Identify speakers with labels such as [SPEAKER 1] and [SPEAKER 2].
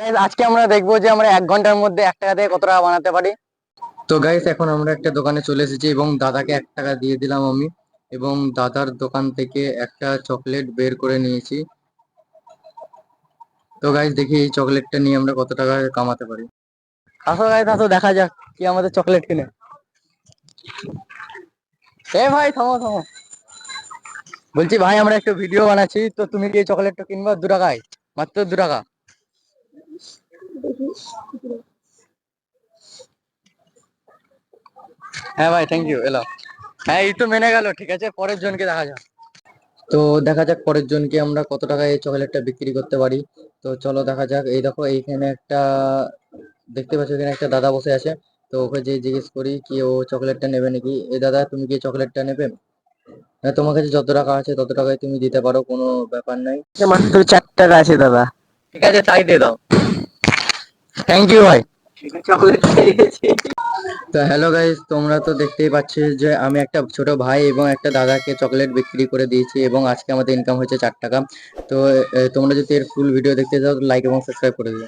[SPEAKER 1] Guys, আজকে আমরা দেখবো যে আমরা 1 ঘন্টার মধ্যে 1 টাকা দিয়ে কত টাকা বানাতে পারি। তো গাইস, এখন আমরা একটা দোকানে চলে এসেছি এবং দাদাকে 1 টাকা দিয়ে দিলাম আমি, এবং দাদার দোকান থেকে একটা চকলেট বের করে নিয়েছি। তো গাইস, দেখি এই চকলেটটা নিয়ে আমরা কত টাকা কামাতে পারি। আসো গাইস, আসো দেখা যাক কি আমাদের চকলেট কিনে। এ ভাই, থামো থামো, বলছি ভাই আমরা একটা ভিডিও বানাচ্ছি, তো তুমি কি এই চকলেটটা কিনবা 2 টাকায়, মাত্র 2 টাকা। হ্যাঁ ভাই, থ্যাংক ইউ, এলো। হ্যাঁ, এই তো মেনে গেল, ঠিক আছে, পরের জনকে দেখা যাক। তো দেখা যাক পরের জনকে আমরা কত টাকায় এই চকলেটটা বিক্রি করতে পারি। তো চলো দেখা যাক। এই দেখো, এইখানে একটা, দেখতে পাচ্ছ এখানে একটা দাদা বসে আছে। তো ওকে যে জিজ্ঞেস করি কি ও চকলেটটা নেবে নাকি। এই দাদা, তুমি কি চকলেটটা নেবে? হ্যাঁ, তোমার কাছে যত টাকা আছে তত টাকায় তুমি দিতে পারো, কোনো ব্যাপার নাই।
[SPEAKER 2] মাত্র 4 টাকা আছে দাদা।
[SPEAKER 1] ঠিক আছে, তাই দিয়ে দাও। থ্যাংক ইউ ভাই।
[SPEAKER 2] চকলেট পেয়ে গেছি।
[SPEAKER 1] তো হ্যালো গাইস, তোমরা তো দেখতেই পাচ্ছ যে আমি একটা ছোট ভাই এবং একটা দাদাকে চকলেট বিক্রি করে দিয়েছি, এবং আজকে আমাদের ইনকাম হয়েছে 4 টাকা। তো তোমরা যদি এর ফুল ভিডিও দেখতে চাও, লাইক এবং সাবস্ক্রাইব করে দিও।